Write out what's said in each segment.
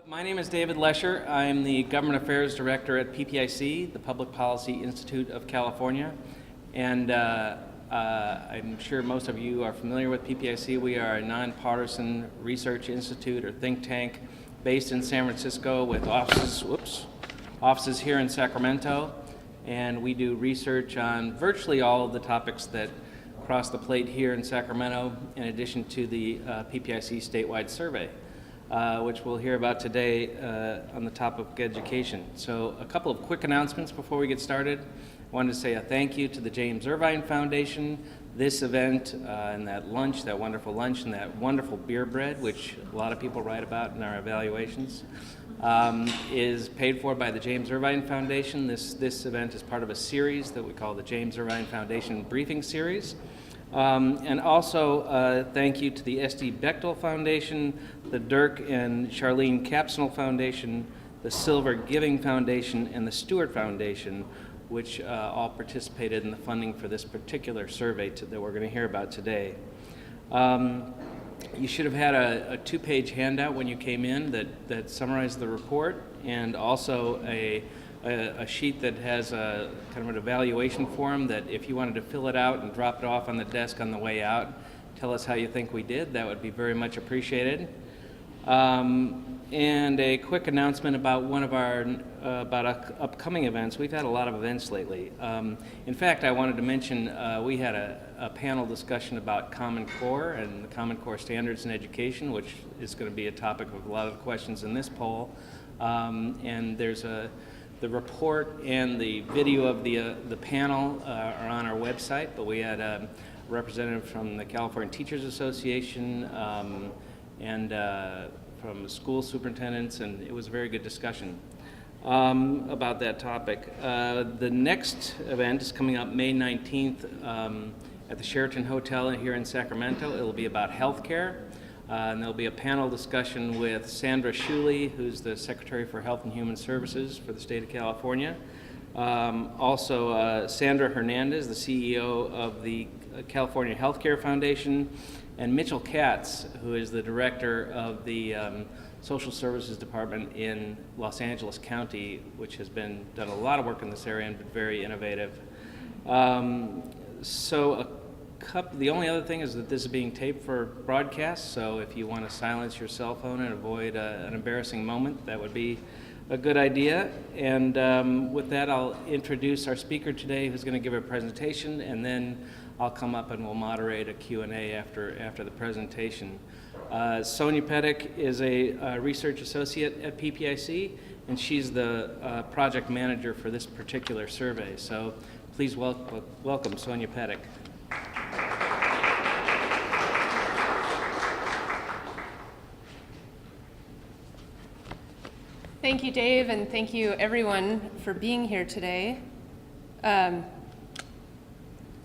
My name is David Lesher. I'm the Government Affairs Director at PPIC, the Public Policy Institute of California. And I'm sure most of you are familiar with PPIC. We are a nonpartisan research institute or think tank based in San Francisco with offices here in Sacramento. And we do research on virtually all of the topics that cross the plate here in Sacramento, in addition to the PPIC statewide survey, which we'll hear about today on the topic of education. So a couple of quick announcements before we get started. I wanted to say a thank you to the James Irvine Foundation. This event and that lunch, that wonderful lunch, and that wonderful beer bread, which a lot of people write about in our evaluations, is paid for by the James Irvine Foundation. This event is part of a series that we call the James Irvine Foundation Briefing Series. And also thank you to the S.D. Bechtel Foundation, the Dirk and Charlene Capsnell Foundation, the Silver Giving Foundation, and the Stewart Foundation, which all participated in the funding for this particular survey that we're going to hear about today. You should have had a two-page handout when you came in that summarized the report, and also a sheet that has a kind of an evaluation form that if you wanted to fill it out and drop it off on the desk on the way out, tell us how you think we did. That would be very much appreciated. And a quick announcement about one of our upcoming events. We've had a lot of events lately. In fact, I wanted to mention we had a panel discussion about Common Core and the Common Core standards in education, which is going to be a topic of a lot of questions in this poll. And there's the report and the video of the panel are on our website, but we had a representative from the California Teachers Association and from school superintendents, and it was a very good discussion about that topic. The next event is coming up May 19th at the Sheraton Hotel here in Sacramento. It'll be about healthcare. And there'll be a panel discussion with Sandra Shuley, who's the Secretary for Health and Human Services for the state of California. Also, Sandra Hernandez, the CEO of the California Healthcare Foundation, and Mitchell Katz, who is the Director of the Social Services Department in Los Angeles County, which has done a lot of work in this area and been very innovative. The only other thing is that this is being taped for broadcast, so if you want to silence your cell phone and avoid an embarrassing moment, that would be a good idea. And with that, I'll introduce our speaker today, who's going to give a presentation, and then I'll come up and we'll moderate a Q&A after the presentation. Sonja Petek is a research associate at PPIC, and she's the project manager for this particular survey. So please welcome Sonja Petek. Thank you, Dave, and thank you, everyone, for being here today.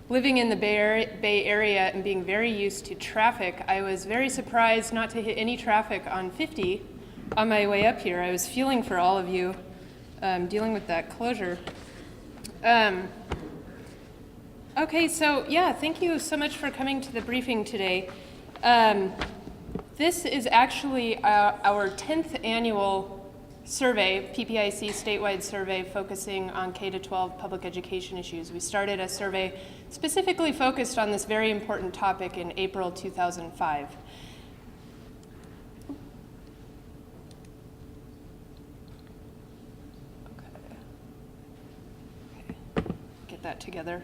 Living in the Bay Area and being very used to traffic, I was very surprised not to hit any traffic on 50 on my way up here. I was feeling for all of you dealing with that closure. Okay, so yeah, thank you so much for coming to the briefing today. This is actually our 10th annual survey, PPIC statewide survey, focusing on K-12 public education issues. We started a survey specifically focused on this very important topic in April 2005. Okay. Get that together.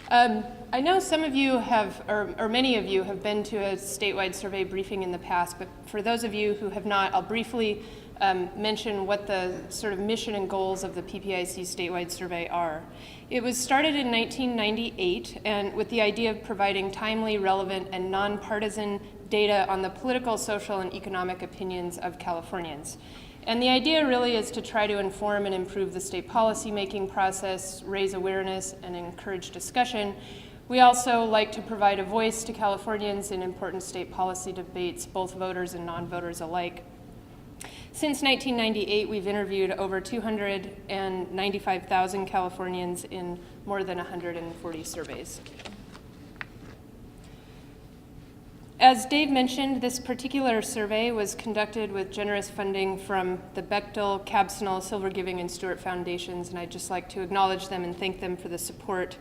I know some of you have, or many of you have been to a statewide survey briefing in the past, but for those of you who have not, I'll briefly mention what the sort of mission and goals of the PPIC statewide survey are. It was started in 1998 and with the idea of providing timely, relevant, and nonpartisan data on the political, social, and economic opinions of Californians. And the idea really is to try to inform and improve the state policy-making process, raise awareness, and encourage discussion. We also like to provide a voice to Californians in important state policy debates, both voters and non-voters alike. Since 1998, we've interviewed over 295,000 Californians in more than 140 surveys. As Dave mentioned, this particular survey was conducted with generous funding from the Bechtel, Cabsonel, Silver Giving, and Stewart Foundations, and I'd just like to acknowledge them and thank them for the support.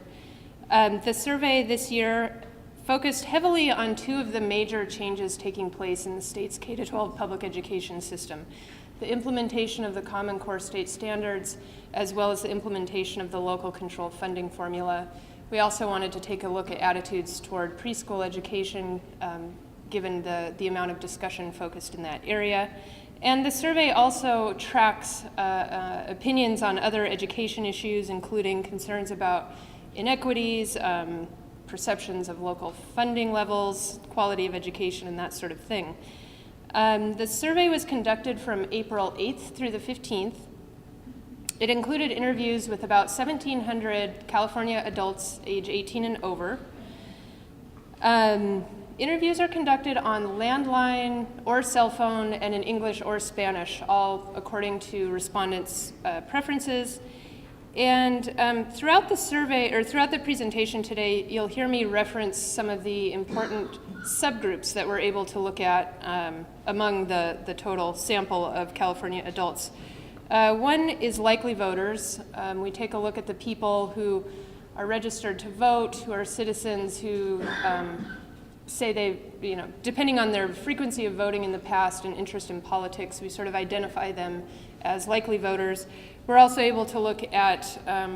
The survey this year focused heavily on two of the major changes taking place in the state's K-12 public education system: the implementation of the Common Core state standards, as well as the implementation of the local control funding formula. We also wanted to take a look at attitudes toward preschool education, given the amount of discussion focused in that area. And the survey also tracks opinions on other education issues, including concerns about inequities, perceptions of local funding levels, quality of education, and that sort of thing. The survey was conducted from April 8th through the 15th. It included interviews with about 1,700 California adults age 18 and over. Interviews are conducted on landline or cell phone and in English or Spanish, all according to respondents' preferences. And throughout the survey, or throughout the presentation today, you'll hear me reference some of the important subgroups that we're able to look at among the total sample of California adults. One is likely voters. We take a look at the people who are registered to vote, who are citizens, who say they, depending on their frequency of voting in the past and interest in politics, we sort of identify them as likely voters. We're also able to look at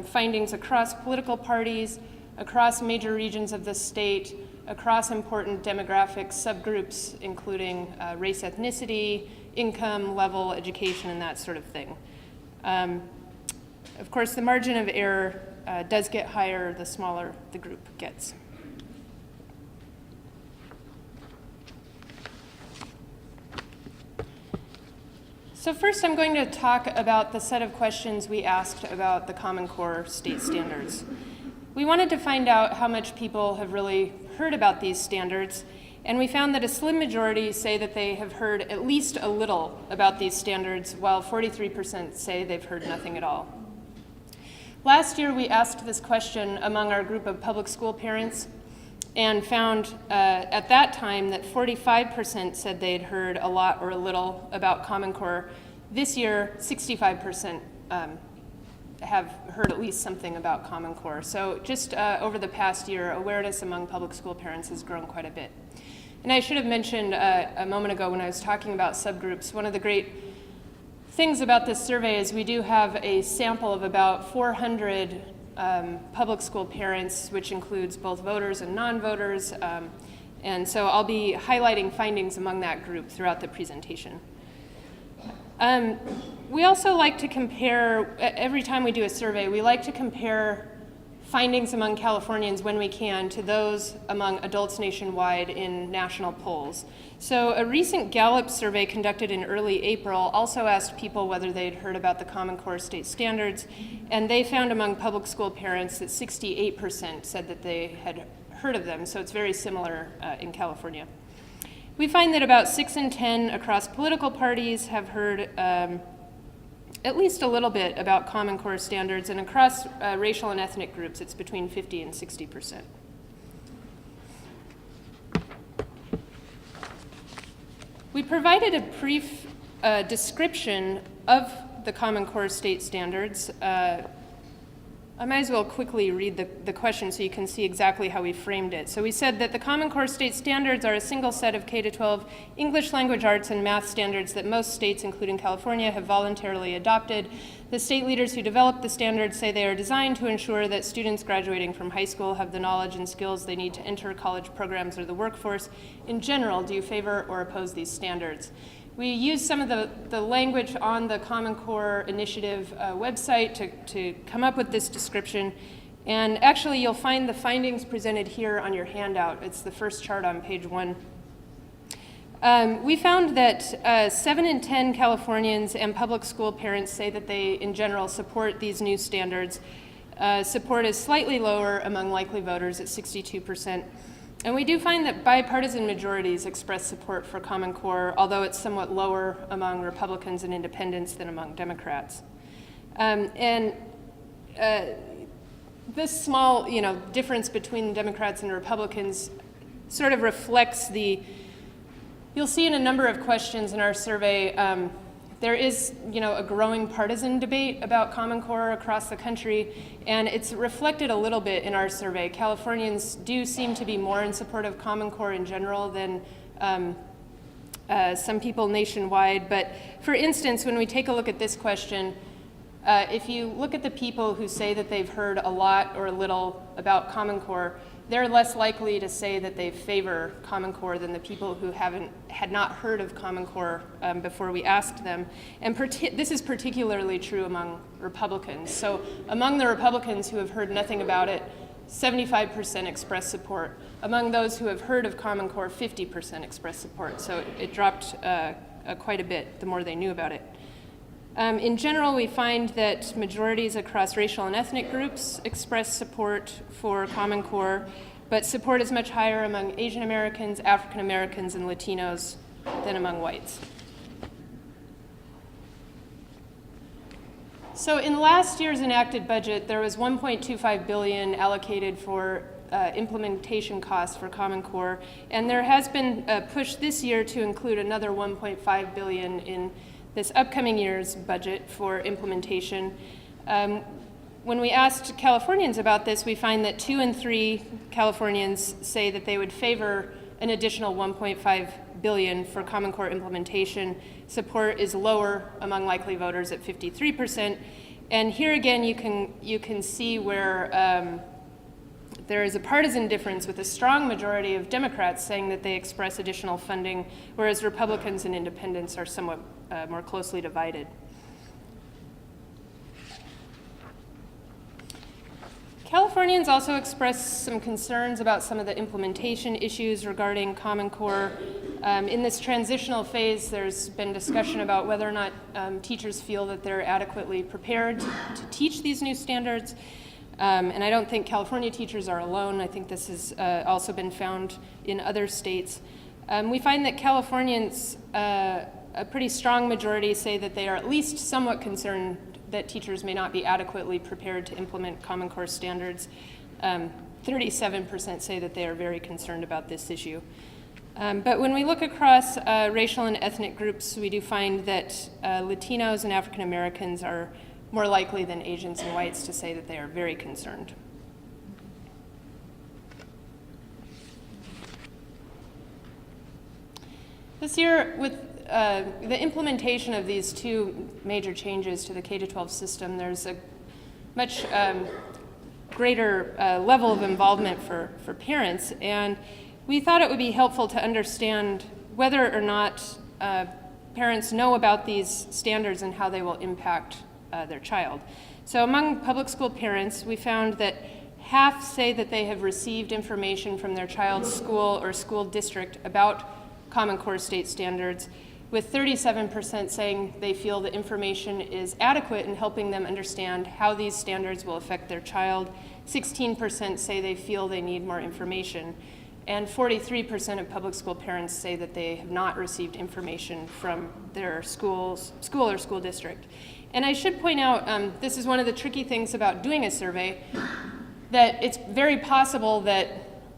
findings across political parties, across major regions of the state, across important demographic subgroups, including race, ethnicity, income level, education, and that sort of thing. Of course, the margin of error does get higher the smaller the group gets. So first, I'm going to talk about the set of questions we asked about the Common Core state standards. We wanted to find out how much people have really heard about these standards, and we found that a slim majority say that they have heard at least a little about these standards, while 43% say they've heard nothing at all. Last year, we asked this question among our group of public school parents and found at that time that 45% said they had heard a lot or a little about Common Core. This year, 65% have heard at least something about Common Core. So just over the past year, awareness among public school parents has grown quite a bit. And I should have mentioned a moment ago when I was talking about subgroups, one of the great things about this survey is we do have a sample of about 400 public school parents, which includes both voters and non-voters. And so I'll be highlighting findings among that group throughout the presentation. We also like to compare, every time we do a survey, we like to compare findings among Californians when we can to those among adults nationwide in national polls. So a recent Gallup survey conducted in early April also asked people whether they'd heard about the Common Core state standards, and they found among public school parents that 68% said that they had heard of them, so it's very similar in California. We find that about 6 in 10 across political parties have heard at least a little bit about Common Core standards, and across racial and ethnic groups, it's between 50 and 60%. We provided a brief description of the Common Core state standards. I might as well quickly read the question so you can see exactly how we framed it. So we said that the Common Core state standards are a single set of K-12 English language arts and math standards that most states, including California, have voluntarily adopted. The state leaders who developed the standards say they are designed to ensure that students graduating from high school have the knowledge and skills they need to enter college programs or the workforce. In general, do you favor or oppose these standards? We used some of the language on the Common Core Initiative website to come up with this description. And actually, you'll find the findings presented here on your handout. It's the first chart on page 1. We found that 7 in 10 Californians and public school parents say that they, in general, support these new standards. Support is slightly lower among likely voters at 62%. And we do find that bipartisan majorities express support for Common Core, although it's somewhat lower among Republicans and independents than among Democrats. This small, difference between Democrats and Republicans sort of reflects you'll see in a number of questions in our survey, there is, a growing partisan debate about Common Core across the country, and it's reflected a little bit in our survey. Californians do seem to be more in support of Common Core in general than some people nationwide. But for instance, when we take a look at this question, if you look at the people who say that they've heard a lot or a little about Common Core, they're less likely to say that they favor Common Core than the people who had not heard of Common Core before we asked them. And this is particularly true among Republicans. So among the Republicans who have heard nothing about it, 75% express support. Among those who have heard of Common Core, 50% express support. So it dropped quite a bit the more they knew about it. In general, we find that majorities across racial and ethnic groups express support for Common Core, but support is much higher among Asian Americans, African Americans, and Latinos than among whites. So in last year's enacted budget, there was $1.25 billion allocated for implementation costs for Common Core, and there has been a push this year to include another $1.5 billion in this upcoming year's budget for implementation. When we asked Californians about this, we find that 2 in 3 Californians say that they would favor an additional $1.5 billion for Common Core implementation. Support is lower among likely voters at 53%. And here again, you can see where there is a partisan difference, with a strong majority of Democrats saying that they express additional funding, whereas Republicans and independents are somewhat more closely divided. Californians also expressed some concerns about some of the implementation issues regarding Common Core. In this transitional phase, there's been discussion about whether or not teachers feel that they're adequately prepared to teach these new standards. And I don't think California teachers are alone. I think this has also been found in other states. We find that Californians, a pretty strong majority, say that they are at least somewhat concerned that teachers may not be adequately prepared to implement Common Core standards. 37% say that they are very concerned about this issue. But when we look across racial and ethnic groups, we do find that Latinos and African Americans are more likely than Asians and whites to say that they are very concerned. This year, with the implementation of these two major changes to the K-12 system, there's a much greater level of involvement for parents, and we thought it would be helpful to understand whether or not parents know about these standards and how they will impact their child. So among public school parents, we found that half say that they have received information from their child's school or school district about Common Core state standards, with 37% saying they feel the information is adequate in helping them understand how these standards will affect their child. 16% say they feel they need more information. And 43% of public school parents say that they have not received information from their school or school district. And I should point out, this is one of the tricky things about doing a survey, that it's very possible that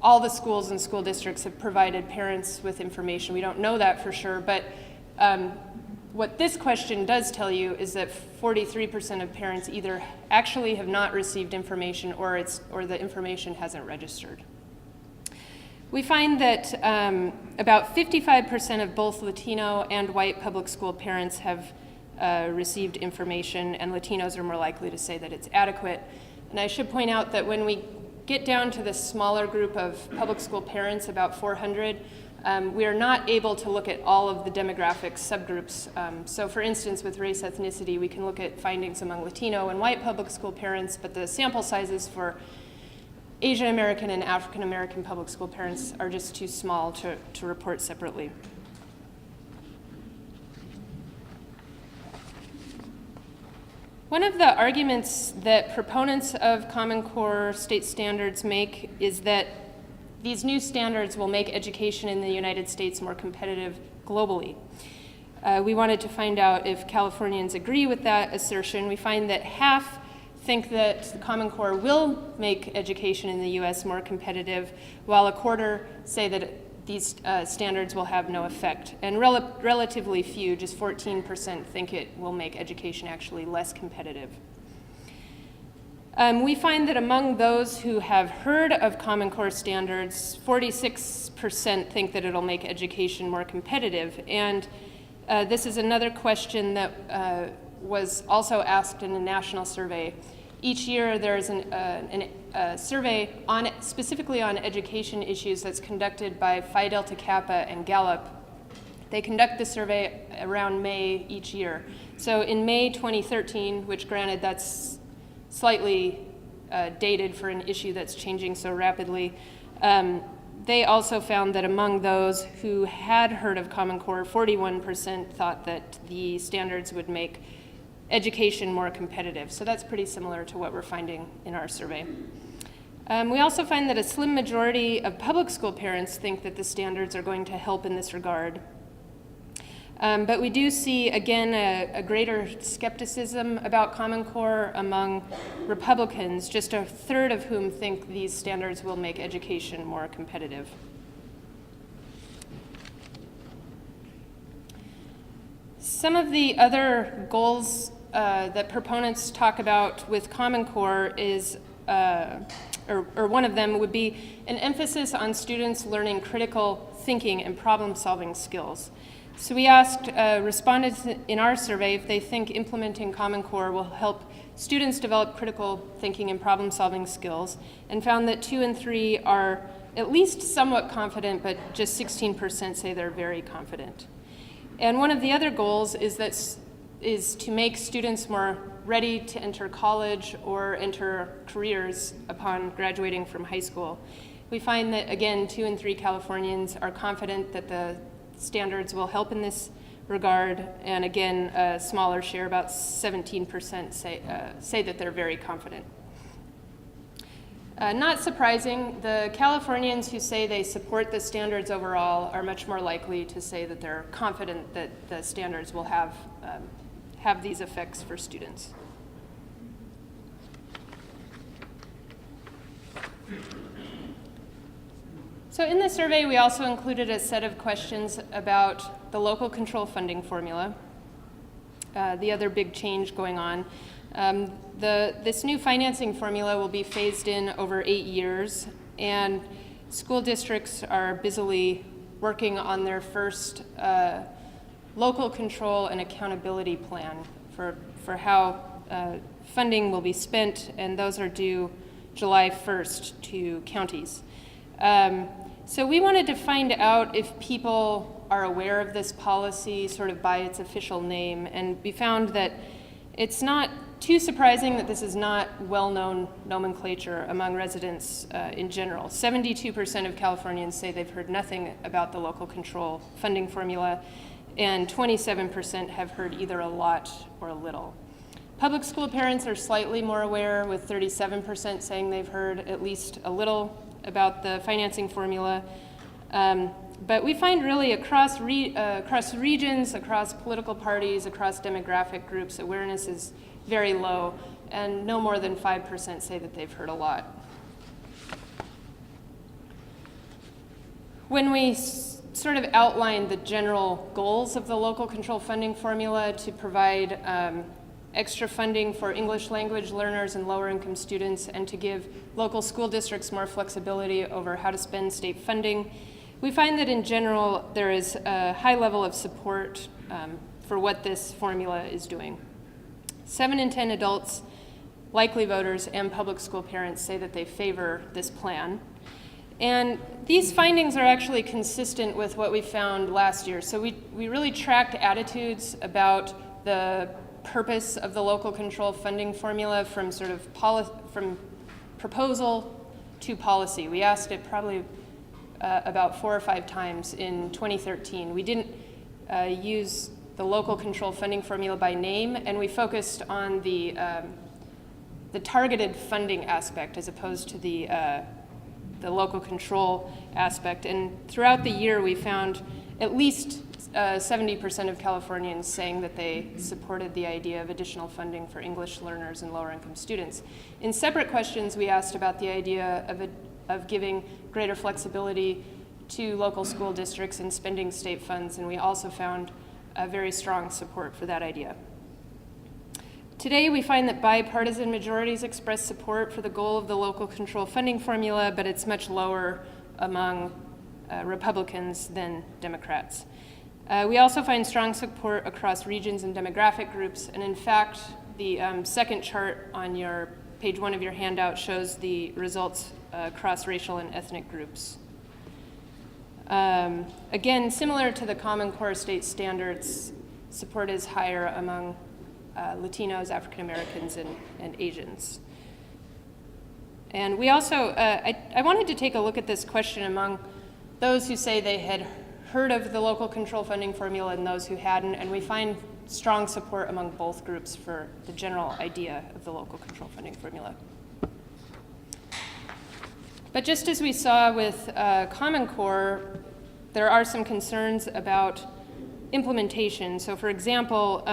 all the schools and school districts have provided parents with information. We don't know that for sure, but what this question does tell you is that 43% of parents either actually have not received information or the information hasn't registered. We find that about 55% of both Latino and white public school parents have received information, and Latinos are more likely to say that it's adequate. And I should point out that when we get down to this smaller group of public school parents, about 400, we are not able to look at all of the demographic subgroups. So for instance, with race ethnicity, we can look at findings among Latino and white public school parents, but the sample sizes for Asian American and African American public school parents are just too small to report separately. One of the arguments that proponents of Common Core state standards make is that these new standards will make education in the United States more competitive globally. We wanted to find out if Californians agree with that assertion. We find that half think that the Common Core will make education in the U.S. more competitive, while a quarter say that these standards will have no effect. And relatively few, just 14%, think it will make education actually less competitive. We find that among those who have heard of Common Core standards, 46% think that it'll make education more competitive. And this is another question that was also asked in a national survey. Each year there's a survey specifically on education issues that's conducted by Phi Delta Kappa and Gallup. They conduct the survey around May each year. So in May 2013, which granted that's slightly dated for an issue that's changing so rapidly, they also found that among those who had heard of Common Core, 41% thought that the standards would make education more competitive. So that's pretty similar to what we're finding in our survey. We also find that a slim majority of public school parents think that the standards are going to help in this regard. But we do see, again, a greater skepticism about Common Core among Republicans, just a third of whom think these standards will make education more competitive. Some of the other goals that proponents talk about with Common Core is, or one of them would be an emphasis on students learning critical thinking and problem-solving skills. So we asked respondents in our survey if they think implementing Common Core will help students develop critical thinking and problem-solving skills, and found that 2 and 3 are at least somewhat confident, but just 16% say they're very confident. And one of the other goals is to make students more ready to enter college or enter careers upon graduating from high school. We find that, again, 2 and 3 Californians are confident that the standards will help in this regard, and again, a smaller share, about 17%, say that they're very confident. Not surprising, the Californians who say they support the standards overall are much more likely to say that they're confident that the standards will have these effects for students. So in the survey, we also included a set of questions about the local control funding formula, the other big change going on. This new financing formula will be phased in over 8 years, and school districts are busily working on their first local control and accountability plan for how funding will be spent, and those are due July 1st to counties. So we wanted to find out if people are aware of this policy sort of by its official name, and we found that it's not too surprising that this is not well-known nomenclature among residents in general. 72% of Californians say they've heard nothing about the local control funding formula, and 27% have heard either a lot or a little. Public school parents are slightly more aware, with 37% saying they've heard at least a little about the financing formula. But we find really across regions, across political parties, across demographic groups, awareness is very low, and no more than 5% say that they've heard a lot. When we sort of outlined the general goals of the local control funding formula to provide extra funding for English language learners and lower income students, and to give local school districts more flexibility over how to spend state funding, we find that in general there is a high level of support for what this formula is doing. 7 in 10 adults, likely voters, and public school parents say that they favor this plan. And these findings are actually consistent with what we found last year. So we really tracked attitudes about the purpose of the local control funding formula from sort of from proposal to policy. We asked it probably about 4 or 5 times in 2013. We didn't use the local control funding formula by name, and we focused on the targeted funding aspect as opposed to the local control aspect. And throughout the year, we found at least 70% of Californians saying that they supported the idea of additional funding for English learners and lower income students. In separate questions, we asked about the idea of giving greater flexibility to local school districts in spending state funds, and we also found very strong support for that idea. Today, we find that bipartisan majorities express support for the goal of the local control funding formula, but it's much lower among Republicans than Democrats. We also find strong support across regions and demographic groups, and in fact, the second chart on your page 1 of your handout shows the results across racial and ethnic groups. Again, similar to the Common Core state standards, support is higher among Latinos, African Americans, and Asians. And we also, I wanted to take a look at this question among those who say they had heard of the local control funding formula and those who hadn't, and we find strong support among both groups for the general idea of the local control funding formula. But just as we saw with Common Core, there are some concerns about implementation. So for example,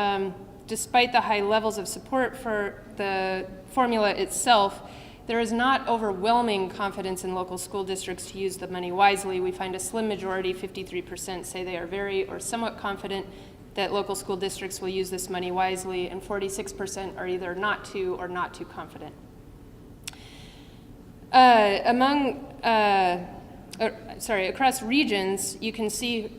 despite the high levels of support for the formula itself, there is not overwhelming confidence in local school districts to use the money wisely. We find a slim majority, 53%, say they are very or somewhat confident that local school districts will use this money wisely, and 46% are either not too or not too confident. Across regions, you can see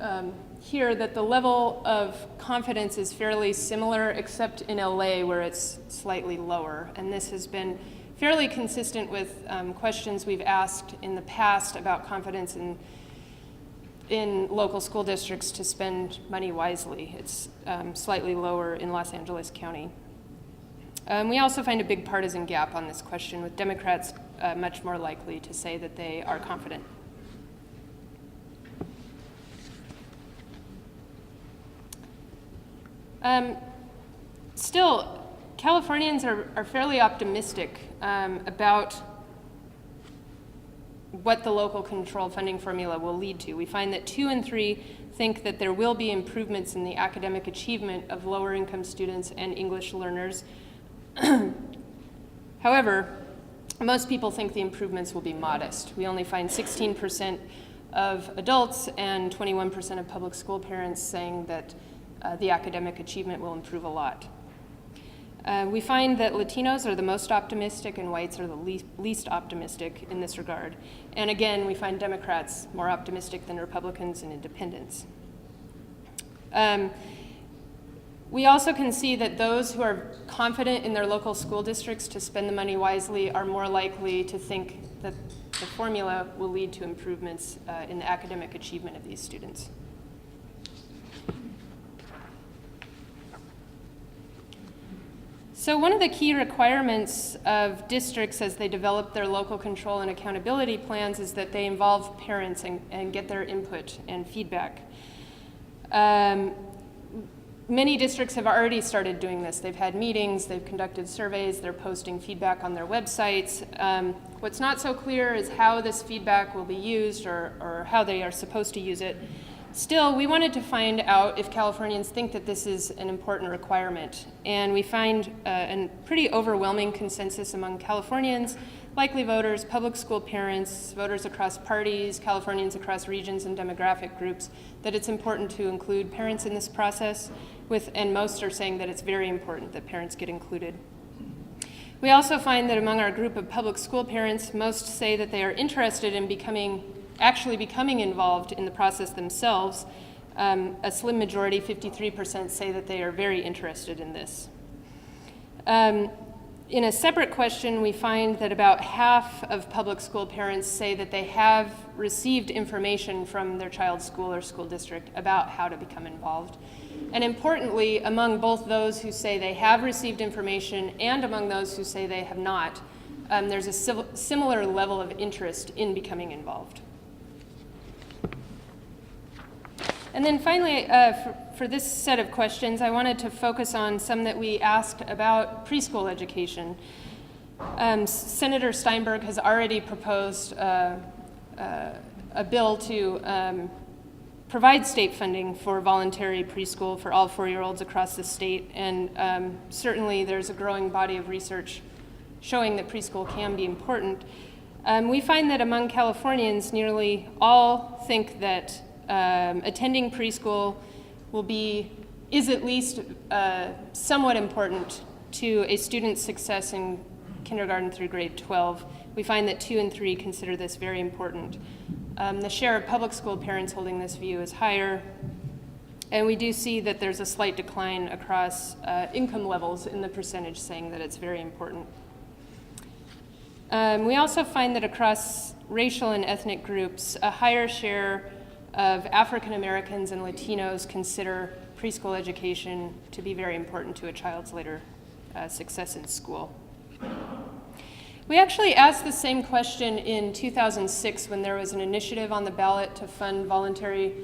here that the level of confidence is fairly similar, except in LA where it's slightly lower. And this has been fairly consistent with questions we've asked in the past about confidence in local school districts to spend money wisely. It's slightly lower in Los Angeles County. We also find a big partisan gap on this question, with Democrats much more likely to say that they are confident. Still, Californians are fairly optimistic about what the local control funding formula will lead to. We find that 2 in 3 think that there will be improvements in the academic achievement of lower income students and English learners. However, most people think the improvements will be modest. We only find 16% of adults and 21% of public school parents saying that the academic achievement will improve a lot. We find that Latinos are the most optimistic and whites are the least optimistic in this regard. And again, we find Democrats more optimistic than Republicans and independents. We also can see that those who are confident in their local school districts to spend the money wisely are more likely to think that the formula will lead to improvements in the academic achievement of these students. So one of the key requirements of districts as they develop their local control and accountability plans is that they involve parents and get their input and feedback. Many districts have already started doing this. They've had meetings, they've conducted surveys, they're posting feedback on their websites. What's not so clear is how this feedback will be used or how they are supposed to use it. Still, we wanted to find out if Californians think that this is an important requirement. And we find a pretty overwhelming consensus among Californians, likely voters, public school parents, voters across parties, Californians across regions and demographic groups, that it's important to include parents in this process, and most are saying that it's very important that parents get included. We also find that among our group of public school parents, most say that they are interested in actually becoming involved in the process themselves. A slim majority, 53%, say that they are very interested in this. In a separate question, we find that about half of public school parents say that they have received information from their child's school or school district about how to become involved. And importantly, among both those who say they have received information and among those who say they have not, there's a similar level of interest in becoming involved. And then finally, for this set of questions, I wanted to focus on some that we asked about preschool education. Senator Steinberg has already proposed a bill to provide state funding for voluntary preschool for all 4-year-olds across the state, and certainly there's a growing body of research showing that preschool can be important. We find that among Californians, nearly all think that attending preschool is at least somewhat important to a student's success in kindergarten through grade 12. We find that 2 and 3 consider this very important. The share of public school parents holding this view is higher, and we do see that there's a slight decline across income levels in the percentage saying that it's very important. We also find that across racial and ethnic groups, a higher share of African Americans and Latinos consider preschool education to be very important to a child's later success in school. We actually asked the same question in 2006 when there was an initiative on the ballot to fund voluntary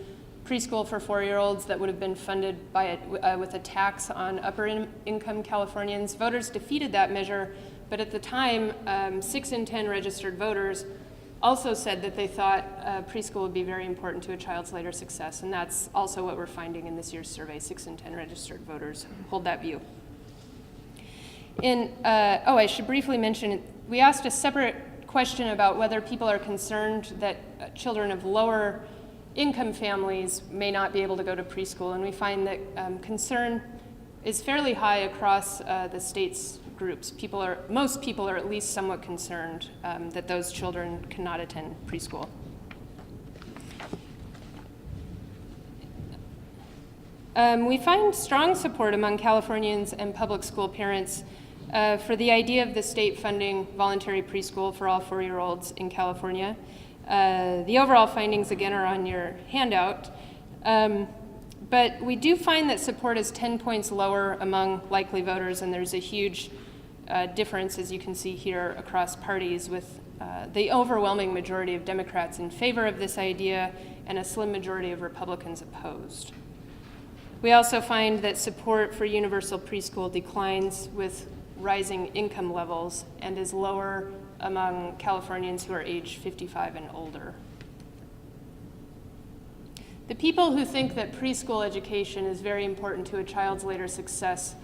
preschool for 4-year-olds that would have been funded with a tax on upper-income Californians. Voters defeated that measure, but at the time, 6 in 10 registered voters also said that they thought preschool would be very important to a child's later success, and that's also what we're finding in this year's survey. 6 in 10 registered voters hold that view. I should briefly mention, we asked a separate question about whether people are concerned that children of lower income families may not be able to go to preschool, and we find that concern is fairly high across the state's groups. Most people are at least somewhat concerned that those children cannot attend preschool. We find strong support among Californians and public school parents for the idea of the state funding voluntary preschool for all 4-year-olds in California. The overall findings, again, are on your handout. But we do find that support is 10 points lower among likely voters, and there's a huge difference, as you can see here, across parties, with the overwhelming majority of Democrats in favor of this idea and a slim majority of Republicans opposed. We also find that support for universal preschool declines with rising income levels and is lower among Californians who are age 55 and older. The people who think that preschool education is very important to a child's later success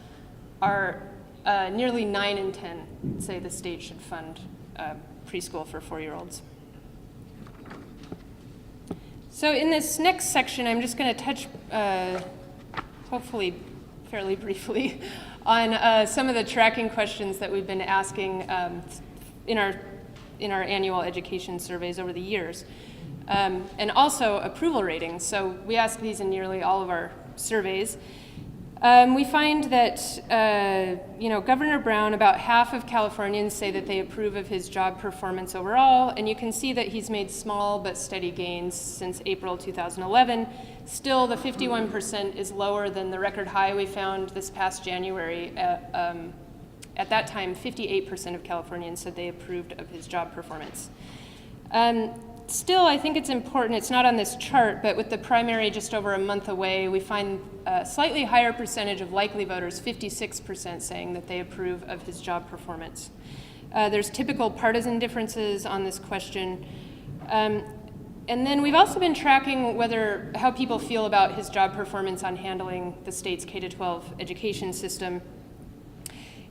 are nearly 9 in 10 say the state should fund preschool for 4-year-olds. So in this next section, I'm just going to touch, hopefully fairly briefly, on some of the tracking questions that we've been asking in our annual education surveys over the years. And also approval ratings. So we ask these in nearly all of our surveys. We find that, Governor Brown, about half of Californians say that they approve of his job performance overall, and you can see that he's made small but steady gains since April 2011. Still, the 51% is lower than the record high we found this past January. At that time, 58% of Californians said they approved of his job performance. Still, I think it's important, it's not on this chart, but with the primary just over a month away, we find a slightly higher percentage of likely voters, 56%, saying that they approve of his job performance. There's typical partisan differences on this question. And then we've also been tracking how people feel about his job performance on handling the state's K-12 education system.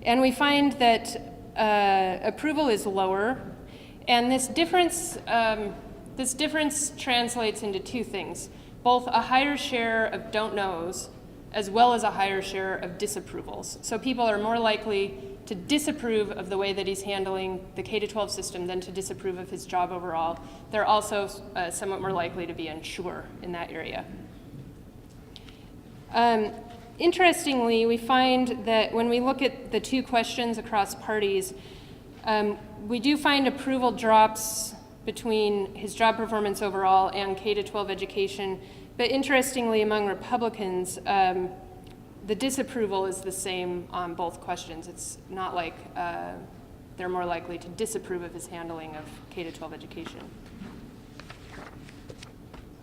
And we find that approval is lower, and this difference translates into two things, both a higher share of don't knows as well as a higher share of disapprovals. So people are more likely to disapprove of the way that he's handling the K-12 system than to disapprove of his job overall. They're also somewhat more likely to be unsure in that area. Interestingly, we find that when we look at the two questions across parties, we do find approval drops between his job performance overall and K-12 education. But interestingly, among Republicans, the disapproval is the same on both questions. It's not like they're more likely to disapprove of his handling of K-12 education.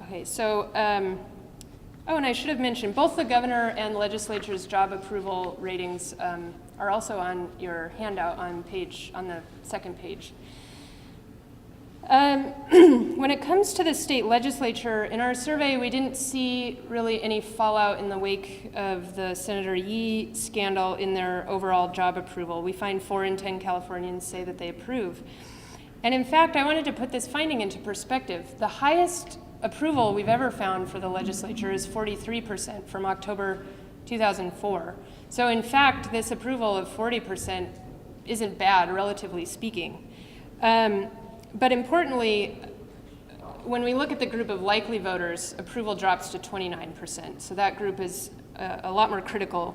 Okay, so, and I should have mentioned, both the governor and legislature's job approval ratings are also on your handout on the second page. When it comes to the state legislature, in our survey, we didn't see really any fallout in the wake of the Senator Yee scandal in their overall job approval. We find 4 in 10 Californians say that they approve. And in fact, I wanted to put this finding into perspective. The highest approval we've ever found for the legislature is 43% from October 2004. So in fact, this approval of 40% isn't bad, relatively speaking. But importantly, when we look at the group of likely voters, approval drops to 29%. So that group is a lot more critical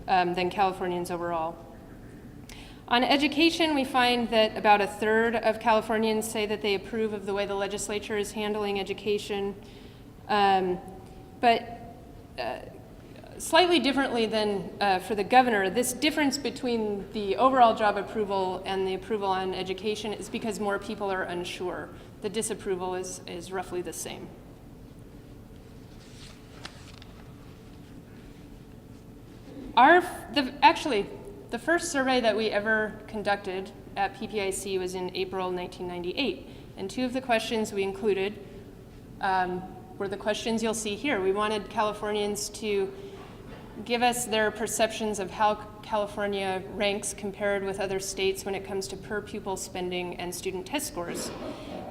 than Californians overall. On education, we find that about 1/3 of Californians say that they approve of the way the legislature is handling education. But slightly differently than for the governor, this difference between the overall job approval and the approval on education is because more people are unsure. The disapproval is roughly the same. Actually, the first survey that we ever conducted at PPIC was in April 1998, and 2 of the questions we included were the questions you'll see here. We wanted Californians to give us their perceptions of how California ranks compared with other states when it comes to per pupil spending and student test scores.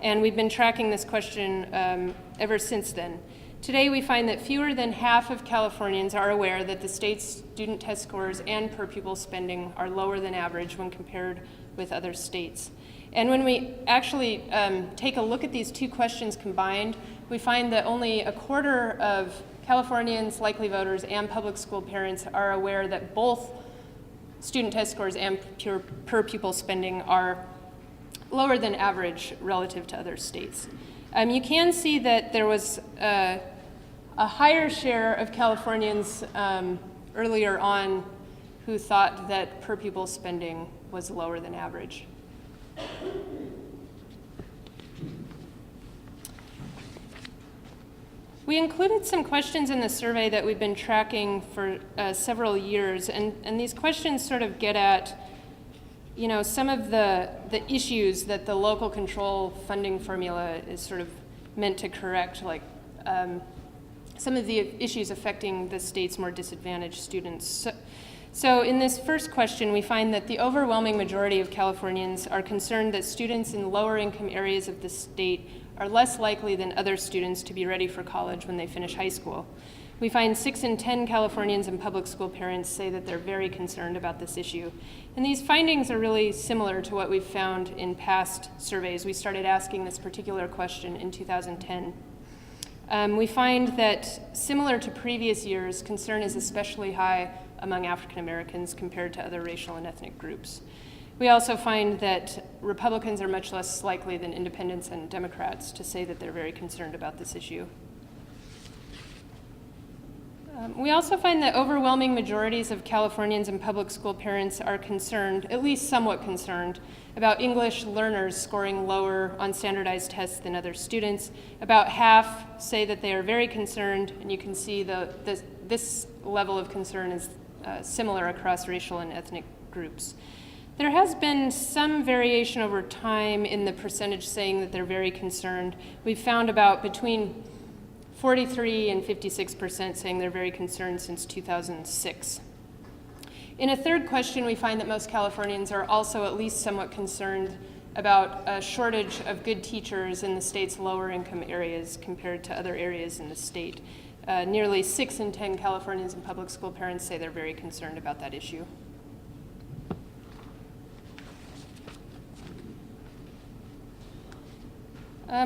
And we've been tracking this question ever since then. Today we find that fewer than half of Californians are aware that the state's student test scores and per pupil spending are lower than average when compared with other states. And when we actually take a look at these 2 questions combined, we find that only 1/4 of Californians, likely voters, and public school parents are aware that both student test scores and per pupil spending are lower than average relative to other states. You can see that there was a higher share of Californians earlier on who thought that per pupil spending was lower than average. We included some questions in the survey that we've been tracking for several years, and these questions sort of get at some of the issues that the local control funding formula is sort of meant to correct, like some of the issues affecting the state's more disadvantaged students. So in this first question, we find that the overwhelming majority of Californians are concerned that students in lower income areas of the state are less likely than other students to be ready for college when they finish high school. We find 6 in 10 Californians and public school parents say that they're very concerned about this issue. And these findings are really similar to what we've found in past surveys. We started asking this particular question in 2010. We find that, similar to previous years, concern is especially high among African Americans compared to other racial and ethnic groups. We also find that Republicans are much less likely than independents and Democrats to say that they're very concerned about this issue. We also find that overwhelming majorities of Californians and public school parents are concerned, at least somewhat concerned, about English learners scoring lower on standardized tests than other students. About half say that they are very concerned, and you can see this level of concern is similar across racial and ethnic groups. There has been some variation over time in the percentage saying that they're very concerned. We've found about between 43 and 56% saying they're very concerned since 2006. In a third question, we find that most Californians are also at least somewhat concerned about a shortage of good teachers in the state's lower income areas compared to other areas in the state. Nearly 6 in 10 Californians and public school parents say they're very concerned about that issue.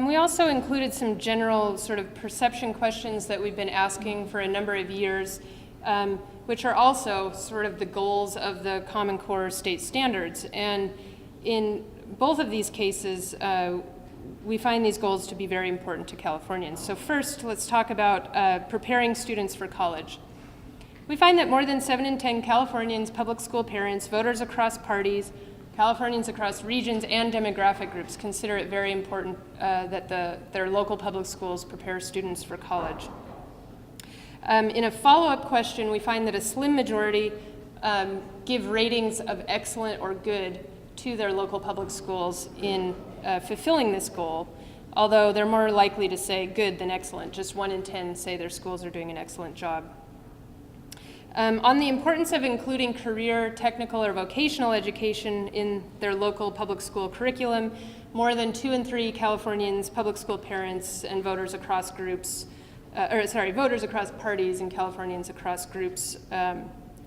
We also included some general sort of perception questions that we've been asking for a number of years, which are also sort of the goals of the Common Core state standards. And in both of these cases, we find these goals to be very important to Californians. So first, let's talk about preparing students for college. We find that more than 7 in 10 Californians, public school parents, voters across parties, Californians across regions and demographic groups consider it very important that their local public schools prepare students for college. In a follow-up question, we find that a slim majority give ratings of excellent or good to their local public schools in fulfilling this goal, although they're more likely to say good than excellent. Just 1 in 10 say their schools are doing an excellent job. On the importance of including career, technical, or vocational education in their local public school curriculum, more than 2 in 3 Californians, public school parents, and voters across groups, voters across parties and Californians across groups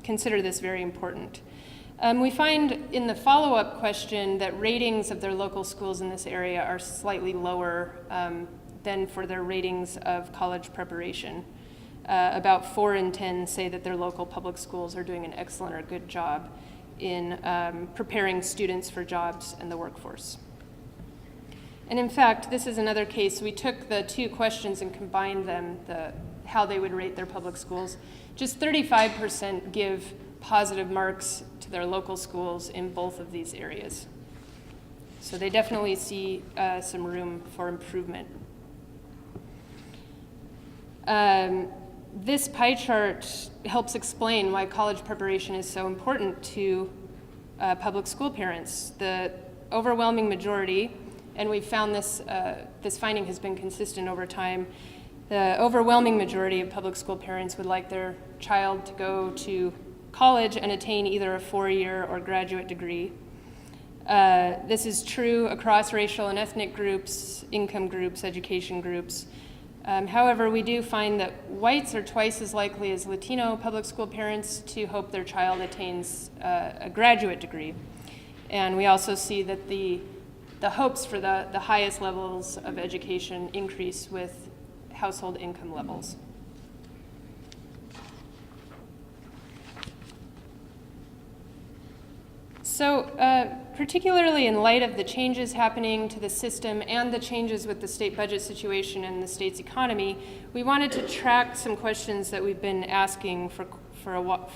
consider this very important. We find in the follow-up question that ratings of their local schools in this area are slightly lower than for their ratings of college preparation. About 4 in 10 say that their local public schools are doing an excellent or good job in preparing students for jobs and the workforce. And in fact, this is another case. We took the 2 questions and combined them, how they would rate their public schools. Just 35% give positive marks to their local schools in both of these areas. So they definitely see some room for improvement. This pie chart helps explain why college preparation is so important to public school parents. The overwhelming majority, and we've found this finding has been consistent over time, the overwhelming majority of public school parents would like their child to go to college and attain either a 4-year or graduate degree. This is true across racial and ethnic groups, income groups, education groups. However, we do find that whites are twice as likely as Latino public school parents to hope their child attains a graduate degree. And we also see that the hopes for the highest levels of education increase with household income levels. So particularly in light of the changes happening to the system and the changes with the state budget situation and the state's economy, we wanted to track some questions that we've been asking for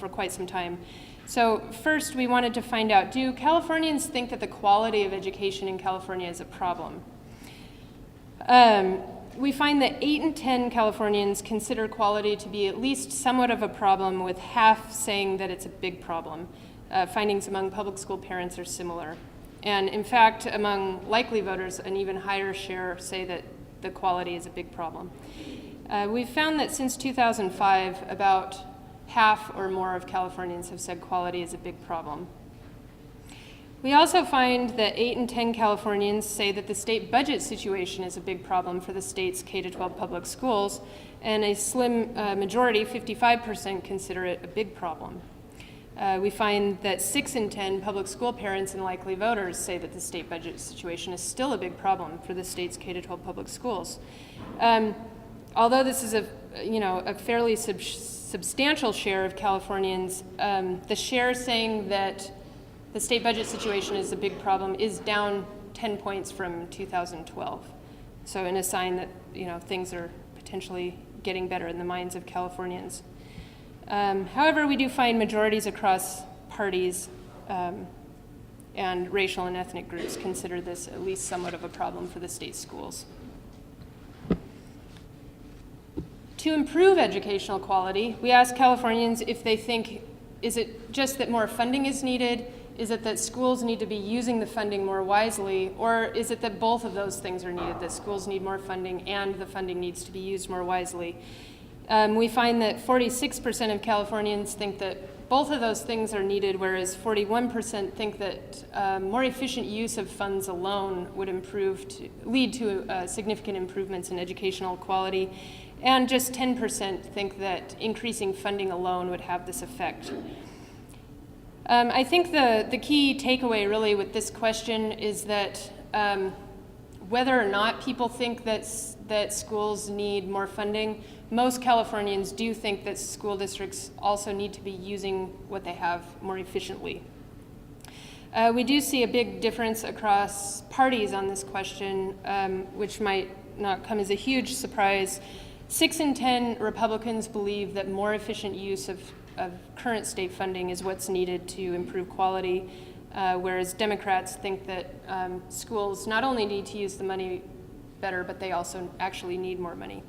quite some time. So first, we wanted to find out, do Californians think that the quality of education in California is a problem? We find that 8 in 10 Californians consider quality to be at least somewhat of a problem, with half saying that it's a big problem. Findings among public school parents are similar. And in fact, among likely voters, an even higher share say that the quality is a big problem. We've found that since 2005, about half or more of Californians have said quality is a big problem. We also find that 8 in 10 Californians say that the state budget situation is a big problem for the state's K-12 public schools, and a slim majority, 55%, consider it a big problem. We find that 6 in 10 public school parents and likely voters say that the state budget situation is still a big problem for the state's K-12 public schools. Although this is a fairly substantial share of Californians, the share saying that the state budget situation is a big problem is down 10 points from 2012. So in a sign that things are potentially getting better in the minds of Californians. However, we do find majorities across parties and racial and ethnic groups consider this at least somewhat of a problem for the state schools. To improve educational quality, we ask Californians if they think, is it just that more funding is needed? Is it that schools need to be using the funding more wisely? Or is it that both of those things are needed, that schools need more funding and the funding needs to be used more wisely? We find that 46% of Californians think that both of those things are needed, whereas 41% think that more efficient use of funds alone would lead to significant improvements in educational quality. And just 10% think that increasing funding alone would have this effect. I think the key takeaway really with this question is that whether or not people think that schools need more funding, most Californians do think that school districts also need to be using what they have more efficiently. We do see a big difference across parties on this question, which might not come as a huge surprise. 6 in 10 Republicans believe that more efficient use of current state funding is what's needed to improve quality, whereas Democrats think that schools not only need to use the money better, but they also actually need more money.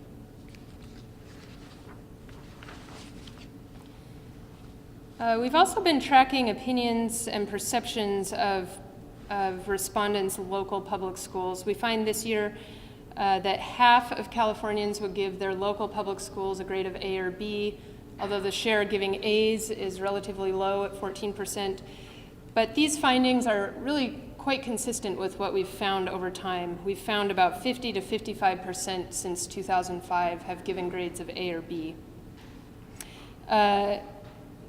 We've also been tracking opinions and perceptions of of respondents' local public schools. We find this year that half of Californians would give their local public schools a grade of A or B, although the share giving A's is relatively low at 14%. But these findings are really quite consistent with what we've found over time. We've found about 50 to 55% since 2005 have given grades of A or B.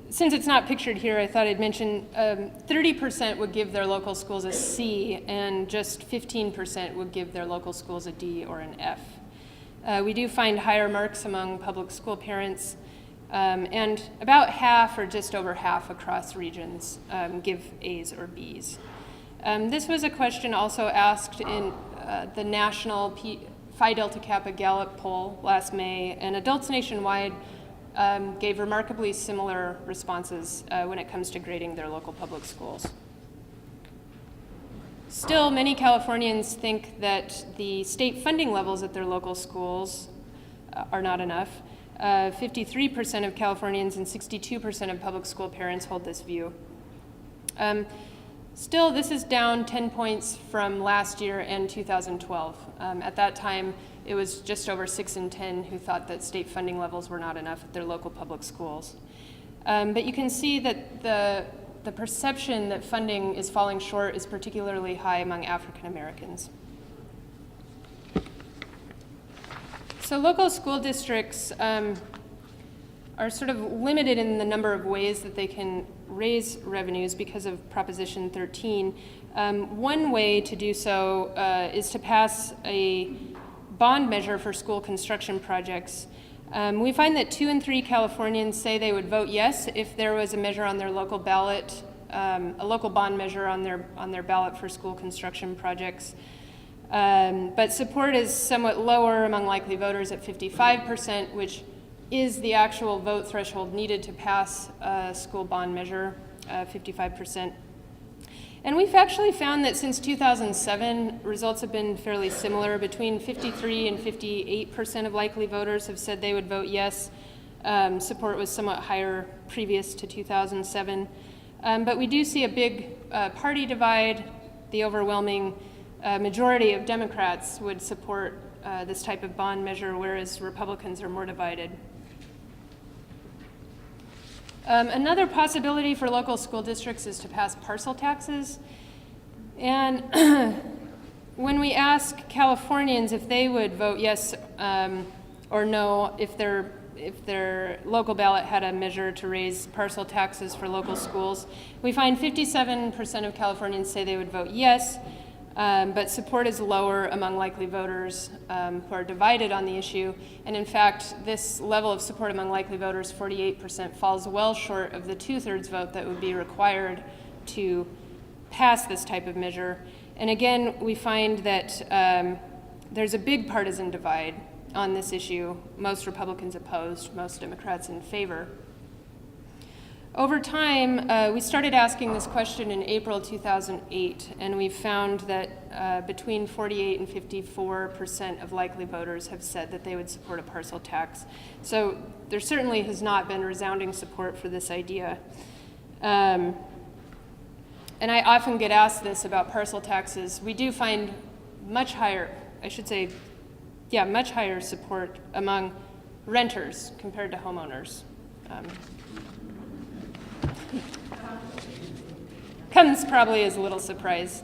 Since it's not pictured here, I thought I'd mention 30% would give their local schools a C, and just 15% would give their local schools a D or an F. We do find higher marks among public school parents, and about half or just over half across regions give A's or B's. This was a question also asked in the national Phi Delta Kappa Gallup poll last May, and adults nationwide gave remarkably similar responses when it comes to grading their local public schools. Still, many Californians think that the state funding levels at their local schools are not enough. 53% of Californians and 62% of public school parents hold this view. Still, this is down 10 points from last year and 2012. At that time, it was just over 6 in 10 who thought that state funding levels were not enough at their local public schools. But you can see that the perception that funding is falling short is particularly high among African Americans. So local school districts are sort of limited in the number of ways that they can raise revenues because of Proposition 13. One way to do so is to pass a bond measure for school construction projects. We find that 2 in 3 Californians say they would vote yes if there was a measure on their local ballot, a local bond measure on their ballot for school construction projects. But support is somewhat lower among likely voters at 55%, which is the actual vote threshold needed to pass a school bond measure, 55%. And we've actually found that since 2007, results have been fairly similar. Between 53 and 58% of likely voters have said they would vote yes. Support was somewhat higher previous to 2007. But we do see a big party divide. The overwhelming majority of Democrats would support this type of bond measure, whereas Republicans are more divided. Another possibility for local school districts is to pass parcel taxes. And when we ask Californians if they would vote yes or no if their local ballot had a measure to raise parcel taxes for local schools, we find 57% of Californians say they would vote yes, but support is lower among likely voters who are divided on the issue. And in fact, this level of support among likely voters, 48%, falls well short of the 2/3 vote that would be required to pass this type of measure. And again, we find that there's a big partisan divide on this issue. Most Republicans opposed, most Democrats in favor. Over time, we started asking this question in April 2008, and we found that between 48 and 54% of likely voters have said that they would support a parcel tax. So there certainly has not been resounding support for this idea. And I often get asked this about parcel taxes. We do find much higher, much higher support among renters compared to homeowners. Comes probably as a little surprise.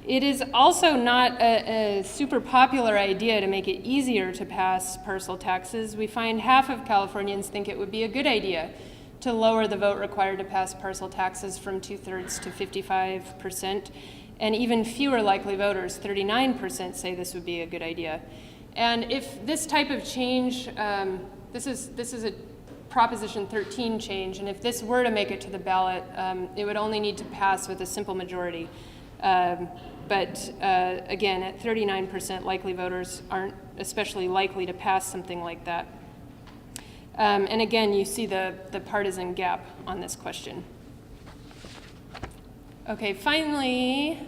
It is also not a super popular idea to make it easier to pass parcel taxes. We find half of Californians think it would be a good idea to lower the vote required to pass parcel taxes from 2/3 to 55%, and even fewer likely voters, 39%, say this would be a good idea. And if this type of change, this is a Proposition 13 change, and if this were to make it to the ballot, it would only need to pass with a simple majority. But again, at 39%, likely voters aren't especially likely to pass something like that. And again, you see the partisan gap on this question. Okay, finally,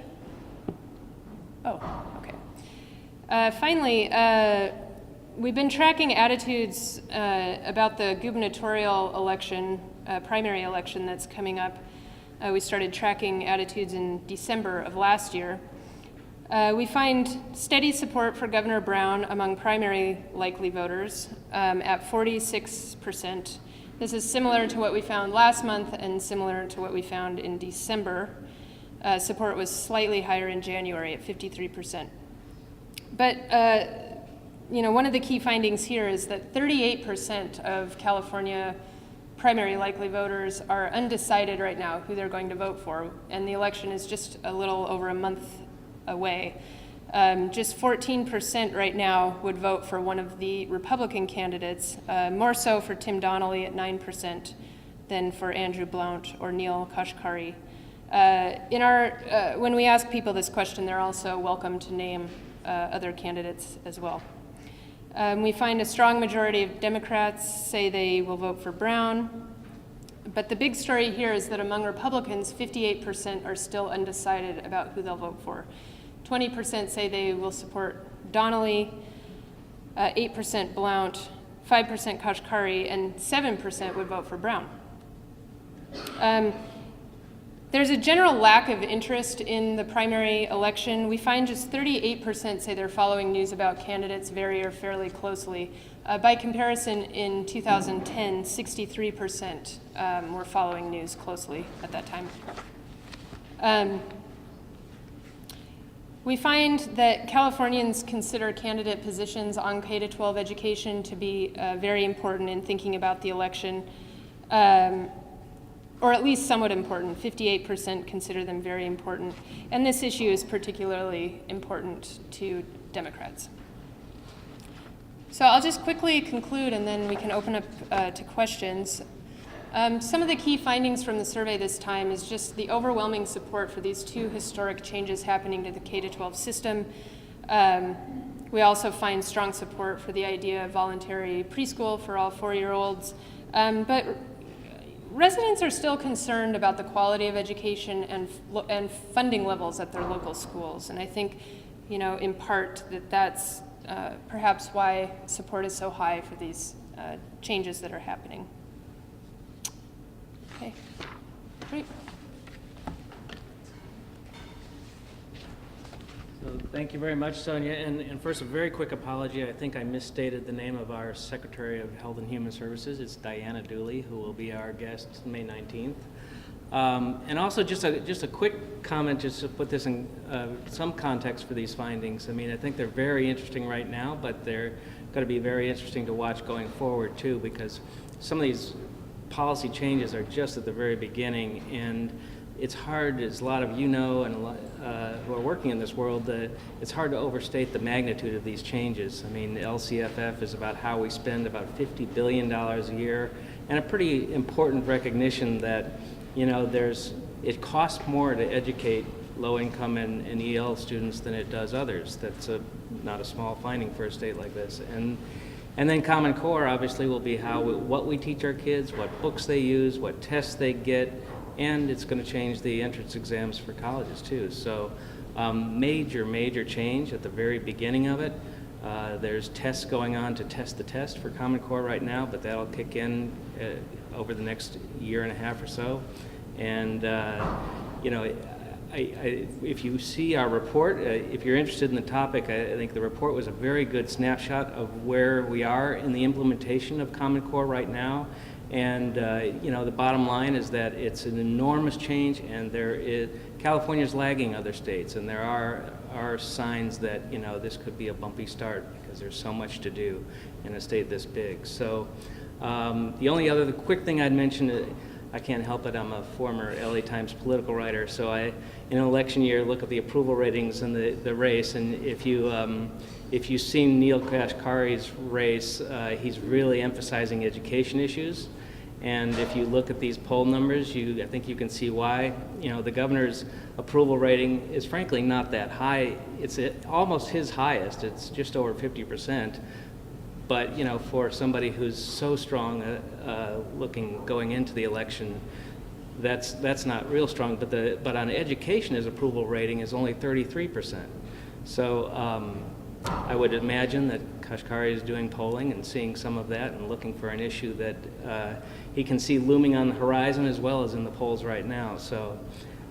we've been tracking attitudes about the gubernatorial election, primary election that's coming up. We started tracking attitudes in December of last year. We find steady support for Governor Brown among primary likely voters at 46%. This is similar to what we found last month and similar to what we found in December. Support was slightly higher in January at 53%. But one of the key findings here is that 38% of California primary likely voters are undecided right now who they're going to vote for, and the election is just a little over a month away. Just 14% right now would vote for one of the Republican candidates, more so for Tim Donnelly at 9% than for Andrew Blount or Neil Kashkari. When we ask people this question, they're also welcome to name other candidates as well. We find a strong majority of Democrats say they will vote for Brown, but the big story here is that among Republicans, 58% are still undecided about who they'll vote for. 20% say they will support Donnelly, 8% Blount, 5% Kashkari, and 7% would vote for Brown. There's a general lack of interest in the primary election. We find just 38% say they're following news about candidates very or fairly closely. By comparison, in 2010, 63% were following news closely at that time. We find that Californians consider candidate positions on K-12 education to be very important in thinking about the election. Or at least somewhat important. 58% consider them very important. And this issue is particularly important to Democrats. So I'll just quickly conclude and then we can open up to questions. Some of the key findings from the survey this time is just the overwhelming support for these two historic changes happening to the K-12 system. We also find strong support for the idea of voluntary preschool for all 4-year-olds. But residents are still concerned about the quality of education and funding levels at their local schools. And I think, in part that's perhaps why support is so high for these changes that are happening. Okay, great. So thank you very much, Sonja. And first, a very quick apology. I think I misstated the name of our Secretary of Health and Human Services. It's Diana Dooley, who will be our guest May 19th. And also, just a quick comment, just to put this in some context for these findings. I mean, I think they're very interesting right now, but they're going to be very interesting to watch going forward too, because some of these policy changes are just at the very beginning, and it's hard, as a lot of you know, and who are working in this world, it's hard to overstate the magnitude of these changes. I mean, LCFF is about how we spend about $50 billion a year, and a pretty important recognition that, it costs more to educate low-income and EL students than it does others. That's not a small finding for a state like this. And then Common Core obviously will be what we teach our kids, what books they use, what tests they get, and it's going to change the entrance exams for colleges too. So major change at the very beginning of it. There's tests going on to test the test for Common Core right now, but that'll kick in over the next year and a half or so. And if you see our report, if you're interested in the topic, I think the report was a very good snapshot of where we are in the implementation of Common Core right now. And the bottom line is that it's an enormous change, and California's lagging other states, and there are signs that this could be a bumpy start because there's so much to do in a state this big. So the only other quick thing I'd mention, I can't help it, I'm a former LA Times political writer, so in an election year look at the approval ratings in the race, and if you've seen Neil Kashkari's race, he's really emphasizing education issues. And if you look at these poll numbers, I think you can see why. The governor's approval rating is frankly not that high. It's almost his highest. It's just over 50%. But for somebody who's so strong looking going into the election, that's not real strong. But on education, his approval rating is only 33%. So I would imagine that Kashkari is doing polling and seeing some of that and looking for an issue that he can see looming on the horizon as well as in the polls right now. So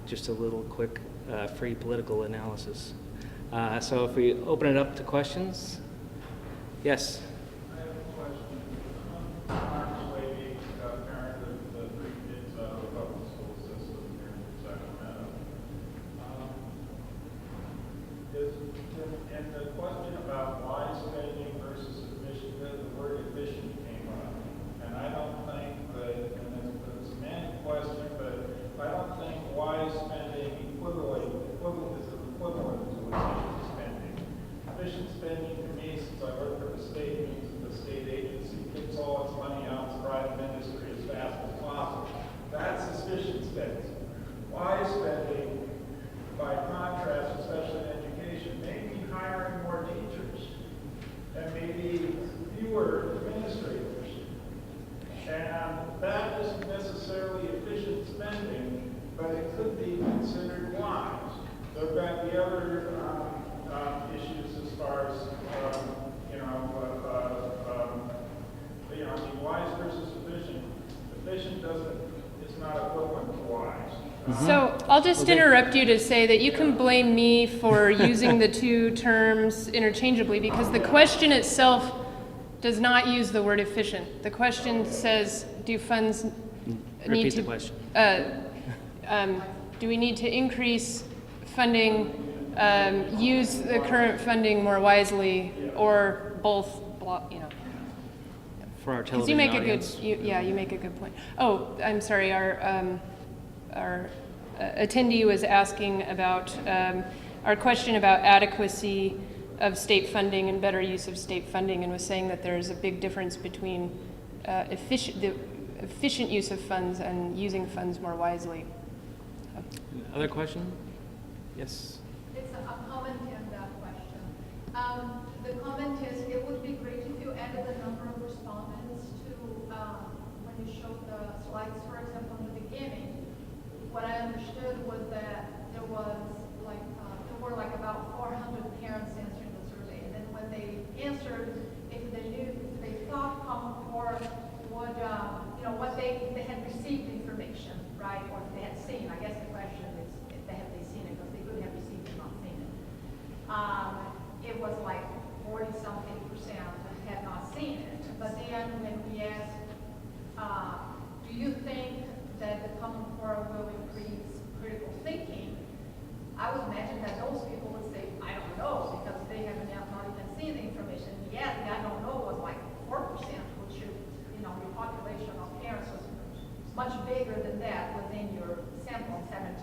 just a little quick free political analysis. So if we open it up to questions. Yes. I have a question. I'm Wavy, parent of the 3 kids out of the public school system here in Sacramento. And the question about wise spending versus efficient, the word efficient came up. And I don't think that, and it's a semantic question, but I don't think wise spending is equivalent to efficient spending. Efficient spending to me, since I work for the state, means that the state agency kicks all its money out to private industry as fast as possible. That's efficient spending. Wise spending, by contrast, especially in education, may be hiring more teachers and maybe fewer administrators. And that isn't necessarily efficient spending, but it could be considered wise. There have the other issues as far as the wise versus efficient. Efficient is not equivalent to wise. So I'll just interrupt you to say that you can blame me for using the two terms interchangeably, because the question itself does not use the word efficient. The question says, do funds need Repeat to, the question. do we need to increase funding, use the current funding more wisely, or both, For our Because television you make audience. you make a good point. Oh, I'm sorry, our attendee was asking about our question about adequacy of state funding and better use of state funding, and was saying that there's a big difference between the efficient use of funds and using funds more wisely. Other question? Yes. It's a comment in that question. The comment is, it would be great if you added the number of respondents to when you showed the slides, for example, in the beginning. What I understood was that there was there were about 400 parents answering the survey, and then when they answered, if they thought Common Core would, what they had received information, right, or if they had seen. I guess the question is if they seen it, because they could have received it, not seen it. It was like 40-something% had not seen it. But then when we asked, do you think that the Common Core will increase critical thinking? I would imagine that those people would say, I don't know, because they have not even seen the information. Yet, the I don't know was like 4%, which is, your population of parents was much bigger than that within your sample, 1,700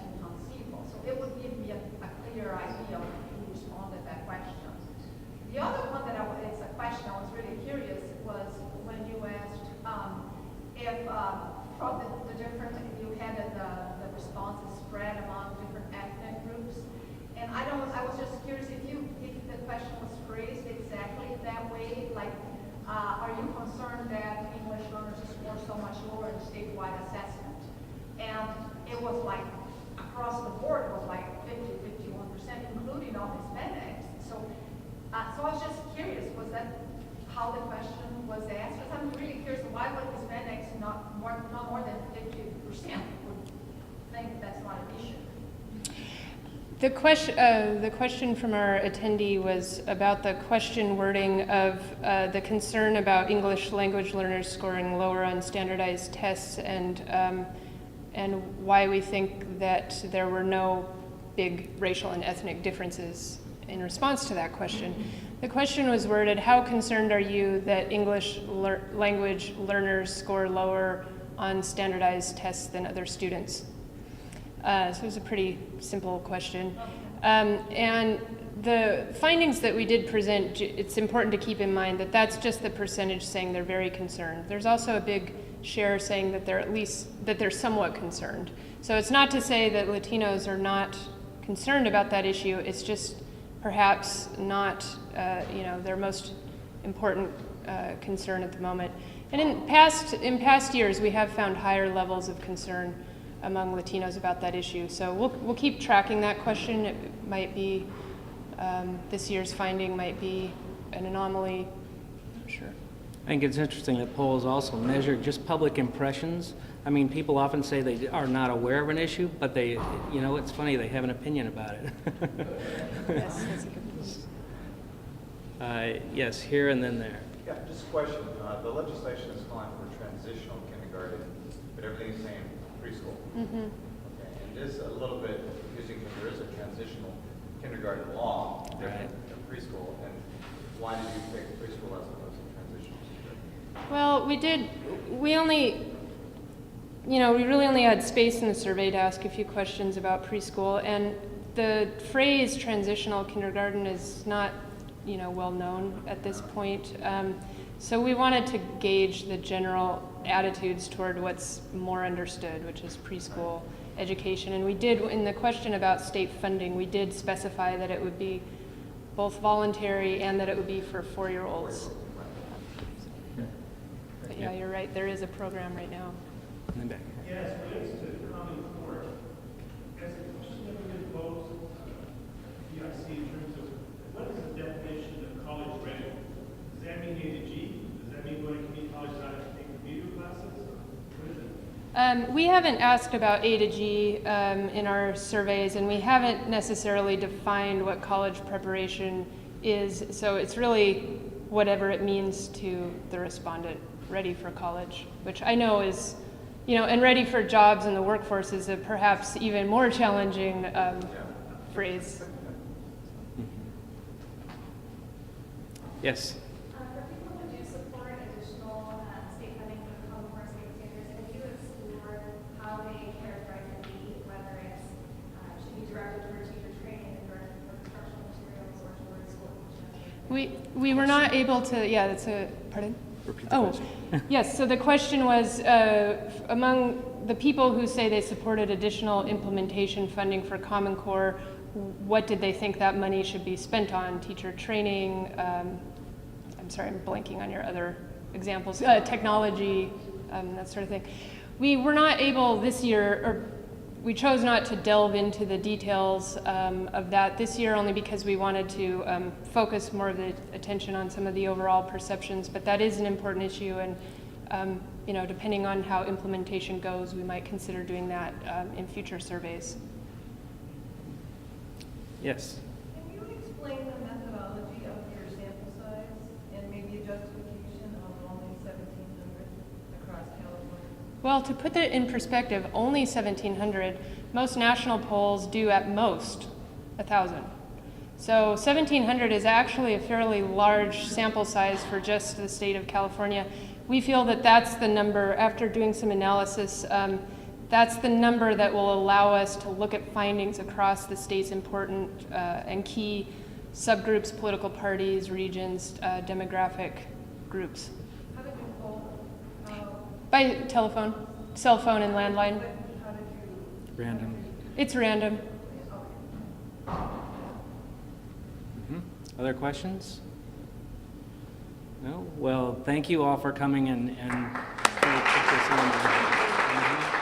people. So it would give me a clear idea of who responded to that question. The other one that it's a question I was really curious was when you asked if from the different, you had the responses spread among different ethnic groups. And I was just curious if the question was phrased exactly that way, like, are you concerned that English learners score so much lower in statewide assessment? And it was like, across the board, it was like 50-51%, including all Hispanics. So I was just curious, was that how the question was asked? Because I'm really curious, why would Hispanics not more than 50% would think that's not an issue? The question from our attendee was about the question wording of the concern about English language learners scoring lower on standardized tests, and why we think that there were no big racial and ethnic differences in response to that question. The question was worded, how concerned are you that English language learners score lower on standardized tests than other students? So it was a pretty simple question. And the findings that we did present, it's important to keep in mind that that's just the percentage saying they're very concerned. There's also a big share saying that they're somewhat concerned. So it's not to say that Latinos are not concerned about that issue, it's just perhaps not their most important concern at the moment. And in past years, we have found higher levels of concern among Latinos about that issue. So we'll keep tracking that question. It might be This year's finding might be an anomaly. Not sure. I think it's interesting that polls also measure just public impressions. I mean, people often say they are not aware of an issue, but they, you know, it's funny, they have an opinion about it. Yes, that's a good point. Yes, here and then there. Yeah, just a question. The legislation is calling for transitional kindergarten, but everything's saying preschool. Mm-hmm. Okay, and it is a little bit confusing because there is a transitional kindergarten law different than preschool. And why did you pick preschool as opposed to transitional? Well, we really only had space in the survey to ask a few questions about preschool, and the phrase transitional kindergarten is not, well known at this point. So we wanted to gauge the general attitudes toward what's more understood, which is preschool education. And we did, in the question about state funding, we did specify that it would be both voluntary and that it would be for 4-year-olds. But yeah, you're right, there is a program right now. In the back. Yes, relates to Common Core. Has the question ever been posed to PPIC in terms of what is the definition of college ready? Does that mean A to G? Does that mean going to community college not to take remedial classes? What is it? We haven't asked about A to G in our surveys, and we haven't necessarily defined what college preparation is, so it's really whatever it means to the respondent, ready for college, which I know is, and ready for jobs in the workforce is a perhaps even more challenging phrase. Yes. For people who do support additional state funding for the Common Core state standards, have you explored how they characterize the need, whether it should be directed toward teacher training, directed toward instructional materials, or towards school teaching? We were not able to, that's a, pardon? Repeat the question. Yes, so the question was, among the people who say they supported additional implementation funding for Common Core, what did they think that money should be spent on? Teacher training, I'm sorry, I'm blanking on your other examples, technology, that sort of thing. We were not able this year, or we chose not to delve into the details of that this year only because we wanted to focus more of the attention on some of the overall perceptions, but that is an important issue, and depending on how implementation goes, we might consider doing that in future surveys. Yes. Can you explain the methodology of your sample size and maybe a justification of only 1,700 across California? Well, to put that in perspective, only 1,700. Most national polls do at most 1,000. So 1,700 is actually a fairly large sample size for just the state of California. We feel that that's the number, after doing some analysis, that's the number that will allow us to look at findings across the state's important and key subgroups, political parties, regions, demographic groups. How did you poll? By telephone, cell phone, and landline. How did you? Random. It's random. Other questions? No? Well, thank you all for coming and put this on.